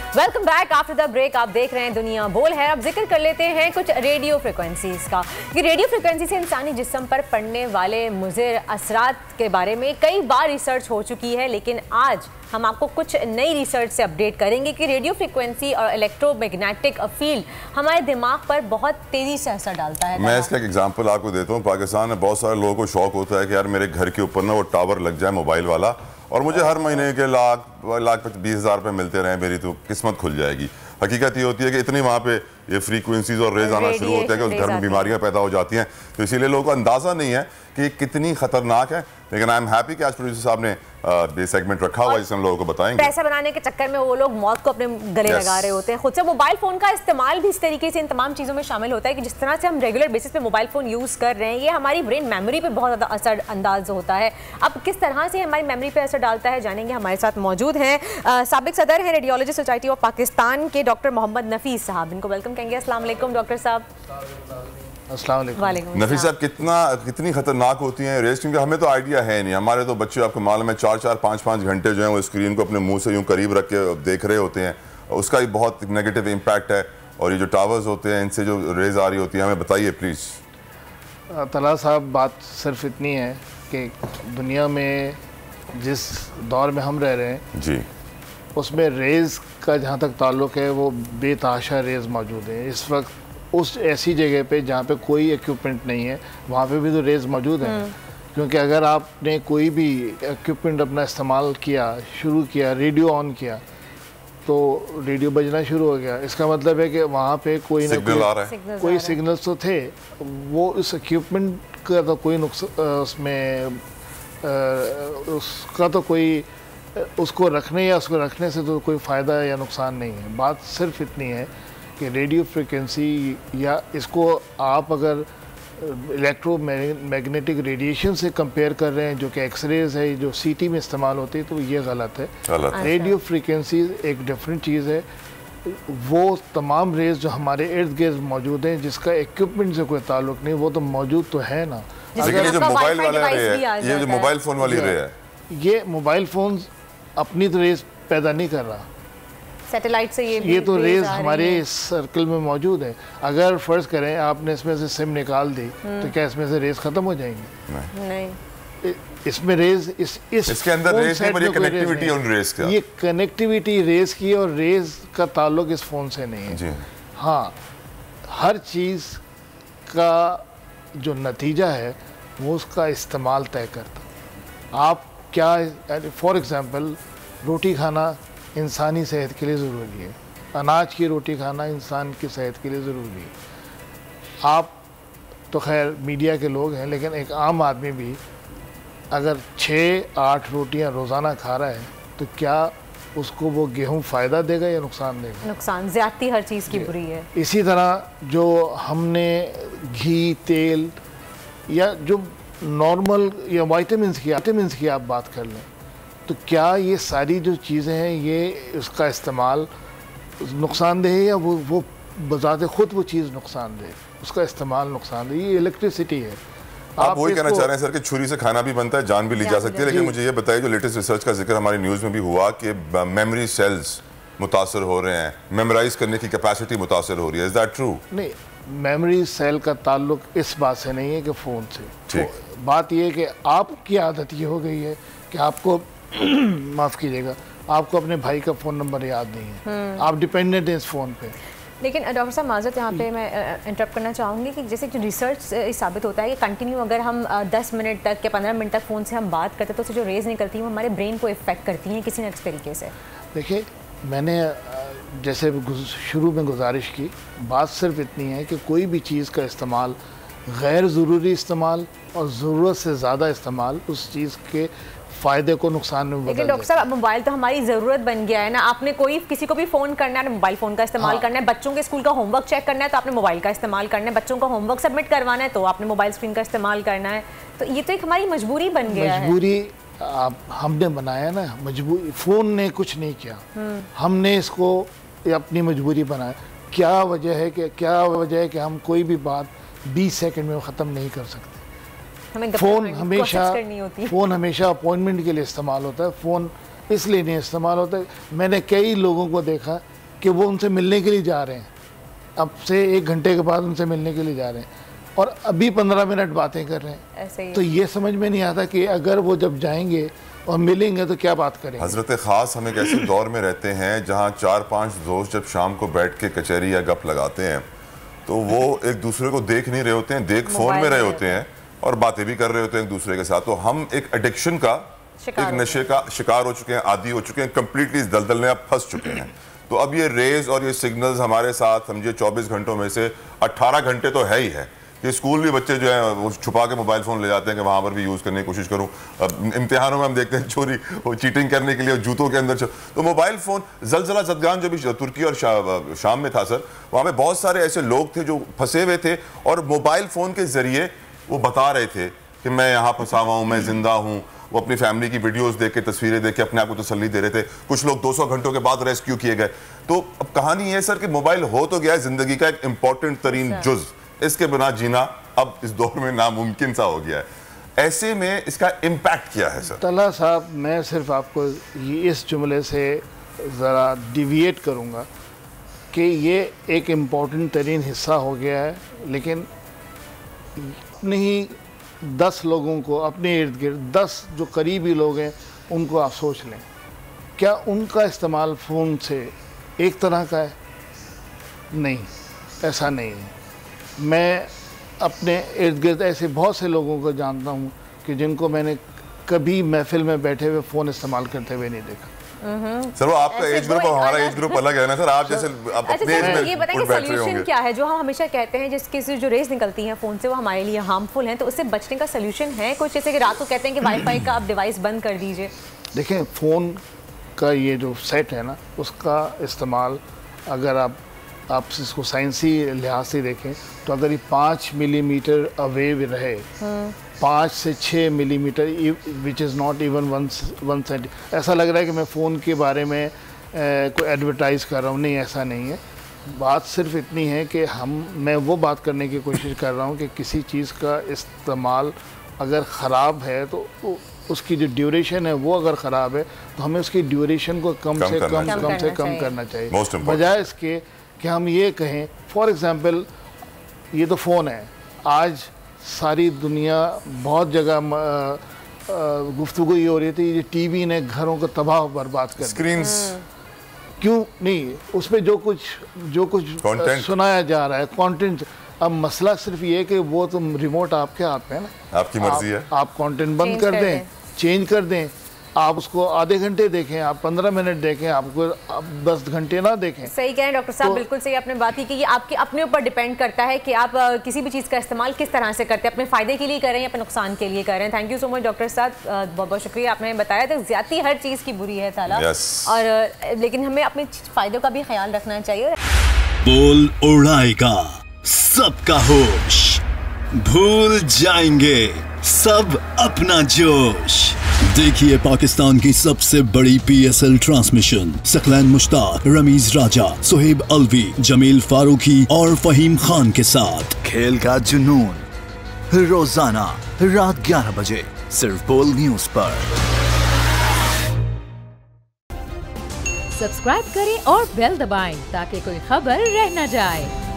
Welcome back after the break. आप देख रहे हैं दुनिया बोल है। अब जिक्र कर लेते हैं कुछ रेडियो फ्रिक्वेंसीज का। ये रेडियो फ्रिक्वेंसी से इंसानी जिस्म पर पड़ने वाले मुज़िर असरात के बारे में कई बार रिसर्च हो चुकी है, लेकिन आज हम आपको कुछ नई रिसर्च से अपडेट करेंगे कि रेडियो फ्रिक्वेंसी और इलेक्ट्रोमैग्नेटिक फील्ड हमारे दिमाग पर बहुत तेज़ी से असर डालता है। मैं इसका एक एग्जांपल आपको देता हूँ। पाकिस्तान में बहुत सारे लोगों को शौक होता है कि यार मेरे घर के ऊपर ना वो टावर लग जाए मोबाइल वाला, और मुझे हर महीने के लाख 20,000 रुपये मिलते रहे, मेरी तो किस्मत खुल जाएगी। हकीकत ये होती है कि इतनी वहाँ पे ये फ्रीक्वेंसीज और रेज आना शुरू होते हैं कि उस घर में बीमारियाँ पैदा हो जाती हैं। तो इसीलिए लोगों को अंदाज़ा नहीं है कि ये कितनी खतरनाक है। लेकिन आई एम हैप्पी कि आज प्रोड्यूसर साहब ने ये सेगमेंट रखा हुआ है जिससे हम लोगों को बताएंगे। पैसा बनाने के चक्कर में वो लोग मौत को अपने गले लगा रहे होते हैं खुद से। मोबाइल फोन का इस्तेमाल भी इस तरीके से इन तमाम चीज़ों में शामिल होता है कि जिस तरह से हम रेगुलर बेसिस पे मोबाइल फ़ोन यूज़ कर रहे हैं, ये हमारी ब्रेन मेमोरी पे बहुत ज़्यादा असर अंदाज होता है। अब किस तरह से हमारी मेमोरी पे असर डालता है जानेंगे। हमारे साथ मौजूद हैं साबिक सदर हैं रेडियोलॉजिस्ट सोसाइटी ऑफ पाकिस्तान के डॉक्टर मोहम्मद नफीस साहब। इनको वेलकम कहेंगे। अस्सलाम वालेकुम डॉक्टर साहब। नफीस साहब, कितनी खतरनाक होती हैं रेस, क्योंकि हमें तो आइडिया है नहीं। हमारे तो बच्चे आपको मालूम है 4-4, 5-5 घंटे जो है वो स्क्रीन को अपने मुंह से यूं करीब रख के देख रहे होते हैं। उसका भी बहुत नेगेटिव इम्पैक्ट है। और ये जो टावर्स होते हैं इनसे जो रेज आ रही होती है, हमें बताइए प्लीज़। तला साहब, बात सिर्फ इतनी है कि दुनिया में जिस दौर में हम रह रहे हैं जी, उसमें रेज़ का जहाँ तक ताल्लुक़ है वो बेतहाशा रेज़ मौजूद हैं। इस वक्त उस ऐसी जगह पे जहाँ पे कोई इक्विपमेंट नहीं है वहाँ पे भी तो रेज़ मौजूद हैं। क्योंकि अगर आपने कोई भी इक्विपमेंट अपना इस्तेमाल किया, शुरू किया, रेडियो ऑन किया, तो रेडियो बजना शुरू हो गया। इसका मतलब है कि वहाँ पे कोई ना कोई सिग्नल्स तो थे। वो उस इक्विपमेंट का तो कोई उसमें उसका तो कोई उसको रखने या उसको रखने से तो कोई फ़ायदा या नुकसान नहीं है। बात सिर्फ इतनी है कि रेडियो फ्रिक्वेंसी या इसको आप अगर इलेक्ट्रोमैग्नेटिक रेडिएशन से कंपेयर कर रहे हैं, जो कि एक्सरेज है, जो सीटी में इस्तेमाल होती है, तो ये गलत है। रेडियो फ्रिक्वेंसी एक डिफरेंट चीज़ है। वो तमाम रेज जो हमारे इर्द गिर्द मौजूद हैं, जिसका इक्विपमेंट से कोई ताल्लुक नहीं, वो तो मौजूद तो है ना। लेकिन ये जो मोबाइल वाला रे है, ये जो मोबाइल फ़ोन वाली रे है, ये मोबाइल फ़ोन अपनी तो रेज पैदा नहीं कर रहा, सैटेलाइट से ये तो रेज हमारे सर्कल में मौजूद है। अगर फ़र्ज़ करें आपने इसमें से सिम निकाल दी तो क्या इसमें से रेज ख़त्म हो जाएंगी? नहीं। इसमें रेज इसके अंदर रेज नहीं, पर ये कनेक्टिविटी उन रेज का, ये कनेक्टिविटी रेज की और रेज का ताल्लुक इस फ़ोन से नहीं है जी। हाँ, हर चीज़ का जो नतीजा है वो उसका इस्तेमाल तय करता। आप क्या, फॉर एग्ज़ाम्पल, रोटी खाना इंसानी सेहत के लिए ज़रूरी है। अनाज की रोटी खाना इंसान की सेहत के लिए ज़रूरी है। आप तो खैर मीडिया के लोग हैं, लेकिन एक आम आदमी भी अगर 6-8 रोटियां रोज़ाना खा रहा है तो क्या उसको वो गेहूं फ़ायदा देगा या नुकसान देगा? नुकसान, ज़्यादती हर चीज़ की बुरी है। इसी तरह जो हमने घी, तेल या जो नॉर्मल या विटामिन्स की आप बात कर लें, तो क्या ये सारी जो चीज़ें हैं ये उसका इस्तेमाल नुकसानदेह है या वो बजाते खुद वो चीज़ नुकसानदेह, उसका इस्तेमाल नुकसानदेह? ये इलेक्ट्रिसिटी है। आप वही कहना चाह रहे हैं सर कि छुरी से खाना भी बनता है, जान भी ली जा सकती है। लेकिन मुझे ये बताइए, जो लेटेस्ट रिसर्च का जिक्र हमारी न्यूज़ में भी हुआ कि मेमोरी सेल्स मुतासर हो रहे हैं, मेमोराइज करने की कैपेसिटी मुतासर हो रही है। Is that true? नहीं, मेमोरी सेल का ताल्लुक इस बात से नहीं है कि फ़ोन से। तो बात यह है कि आपकी आदत ये हो गई है कि आपको माफ़ कीजिएगा, आपको अपने भाई का फ़ोन नंबर याद नहीं है, आप डिपेंडेंट हैं इस फ़ोन पे। लेकिन डॉक्टर साहब माज़रत, यहाँ पे मैं इंटरप्ट करना चाहूँगी कि जैसे जो रिसर्च साबित होता है कि कंटिन्यू अगर हम 10 मिनट तक या 15 मिनट तक फ़ोन से हम बात करते हैं तो उससे जो रेज़ निकलती हैं वो हमारे ब्रेन को इफ़ेक्ट करती हैं किसी न किसी तरीके से। देखिए, मैंने जैसे शुरू में गुजारिश की, बात सिर्फ इतनी है कि कोई भी चीज़ का इस्तेमाल, गैर ज़रूरी इस्तेमाल और ज़रूरत से ज़्यादा इस्तेमाल उस चीज़ के फ़ायदे को नुकसान में बदल देता है। लेकिन डॉक्टर साहब, मोबाइल तो हमारी ज़रूरत बन गया है ना। आपने किसी को भी फ़ोन करना है, मोबाइल फ़ोन का इस्तेमाल करना है। बच्चों के स्कूल का होमवर्क चेक करना है तो आपने मोबाइल का इस्तेमाल करना है। बच्चों का होमवर्क सबमिट करवाना है तो आपने मोबाइल स्क्रीन का इस्तेमाल करना है। तो ये तो एक हमारी मजबूरी बन गया है। मजबूरी हमने बनाया ना, मजबूरी। फ़ोन ने कुछ नहीं किया, हमने इसको अपनी मजबूरी बनाया। क्या वजह है कि हम कोई भी बात 20 सेकंड में ख़त्म नहीं कर सकते। फ़ोन हमेशा अपॉइंटमेंट के लिए इस्तेमाल होता है। फ़ोन इसलिए नहीं इस्तेमाल होता है। मैंने कई लोगों को देखा कि वो उनसे मिलने के लिए जा रहे हैं, अब से 1 घंटे के बाद उनसे मिलने के लिए जा रहे हैं और अभी 15 मिनट बातें कर रहे हैं। ऐसे ही। तो ये समझ में नहीं आता कि अगर वो जब जाएंगे और मिलेंगे तो क्या बात करेंगे। हजरत ख़ास हम एक ऐसे दौर में रहते हैं जहाँ 4-5 दोस्त जब शाम को बैठ के कचहरी या गप लगाते हैं तो वो एक दूसरे को देख नहीं रहे होते हैं, देख फ़ोन में रहे होते हैं और बातें भी कर रहे होते हैं एक दूसरे के साथ। तो हम एक एडिक्शन का, एक नशे का शिकार हो चुके हैं, आदी हो चुके हैं, कंप्लीटली इस दलदल में अब फंस चुके हैं। तो अब ये रेज और ये सिग्नल्स हमारे साथ समझिए 24 घंटों में से 18 घंटे तो है ही है। ये स्कूल भी बच्चे जो है वो छुपा के मोबाइल फ़ोन ले जाते हैं कि वहाँ पर भी यूज़ करने की कोशिश करूँ। अब इम्तिहानों में हम देखते हैं चोरी, वो चीटिंग करने के लिए जूतों के अंदर। तो मोबाइल फ़ोन जलजला जदगान जो भी तुर्की और शाम में था सर, वहाँ पे बहुत सारे ऐसे लोग थे जो फंसे हुए थे और मोबाइल फ़ोन के ज़रिए वो बता रहे थे कि मैं यहाँ फंसा हुआ हूँ, मैं ज़िंदा हूँ। वो अपनी फैमिली की वीडियोस देख के, तस्वीरें देख के अपने आप को तसल्ली दे रहे थे। कुछ लोग 200 घंटों के बाद रेस्क्यू किए गए। तो अब कहानी ये सर कि मोबाइल हो तो गया है ज़िंदगी का एक इम्पॉर्टेंट तरीन जुज़, इसके बिना जीना अब इस दौर में नामुमकिन सा हो गया है। ऐसे में इसका इम्पैक्ट क्या है सर? तला साहब, मैं सिर्फ आपको इस जुमले से ज़रा डिविएट करूँगा कि ये एक इम्पॉर्टेंट तरीन हिस्सा हो गया है, लेकिन अपने ही 10 लोगों को, अपने इर्द गिर्द 10 जो करीबी लोग हैं उनको आप सोच लें, क्या उनका इस्तेमाल फ़ोन से एक तरह का है? नहीं, ऐसा नहीं है। मैं अपने इर्द गिर्द ऐसे बहुत से लोगों को जानता हूँ कि जिनको मैंने कभी महफिल में बैठे हुए फ़ोन इस्तेमाल करते हुए नहीं देखा। सर वो आपका एज ग्रुप और हमारा एज ग्रुप अलग है ना सर, आप जैसे अपने एज में ये बताइए सॉल्यूशन क्या है? जो हम हमेशा कहते हैं जिसके से जो रेज निकलती हैं फ़ोन से वो हमारे लिए हार्मफुल हैं, तो उससे बचने का सॉल्यूशन है कुछ? जैसे कि रात को कहते हैं कि वाईफाई का आप डिवाइस बंद कर दीजिए। देखें, फ़ोन का ये जो सेट है ना, उसका इस्तेमाल अगर आप इसको साइंसी लिहाज से देखें तो अगर ये 5 मिलीमीटर अवे रहे, 5 से 6 millimetre, which is not even 1 centi, ऐसा लग रहा है कि मैं फ़ोन के बारे में कोई एडवर्टाइज़ कर रहा हूँ। नहीं, ऐसा नहीं है। बात सिर्फ इतनी है कि मैं वो बात करने की कोशिश कर रहा हूँ कि किसी चीज़ का इस्तेमाल अगर ख़राब है तो उसकी जो ड्यूरेशन है वो अगर ख़राब है तो हमें उसकी ड्यूरेशन को कम से कम करना चाहिए, बजाय इसके कि हम ये कहें। फॉर एग्ज़ाम्पल, ये तो फ़ोन है, आज सारी दुनिया बहुत जगह गुफ्तगू ये हो रही थी, ये टीवी ने घरों को तबाह बर्बाद कर स्क्रीन्स क्यों नहीं, उसमें जो कुछ सुनाया जा रहा है कंटेंट। अब मसला सिर्फ ये कि वो तो रिमोट आपके हाथ में है ना, आपकी मर्जी है। आप कंटेंट बंद कर दें, चेंज कर दें, आप उसको आधे घंटे देखें, आप 15 मिनट देखें, आपको आप 10 घंटे ना देखें। सही कह रहे हैं डॉक्टर साहब, बिल्कुल सही आपने बात की कि ये आपके अपने ऊपर डिपेंड करता है कि आप किसी भी चीज़ का इस्तेमाल किस तरह से करते हैं, अपने फ़ायदे के लिए कर रहे हैं या अपने नुकसान के लिए कर रहे हैं। Thank you so much doctor साहब, बहुत बहुत शुक्रिया। आपने बताया था ज़्यादती हर चीज़ की बुरी है ताला, और लेकिन हमें अपने फ़ायदों का भी ख्याल रखना चाहिए। बोल उड़ाएगा सबका होश, भूल जाएंगे सब अपना जोश। देखिए पाकिस्तान की सबसे बड़ी PSL ट्रांसमिशन सकलैन मुश्ताक, रमीज राजा, सुहेब अलवी, जमील फारूकी और फहीम खान के साथ खेल का जुनून रोजाना रात 11 बजे सिर्फ बोल न्यूज पर। सब्सक्राइब करें और बेल दबाएं ताकि कोई खबर रह न जाए।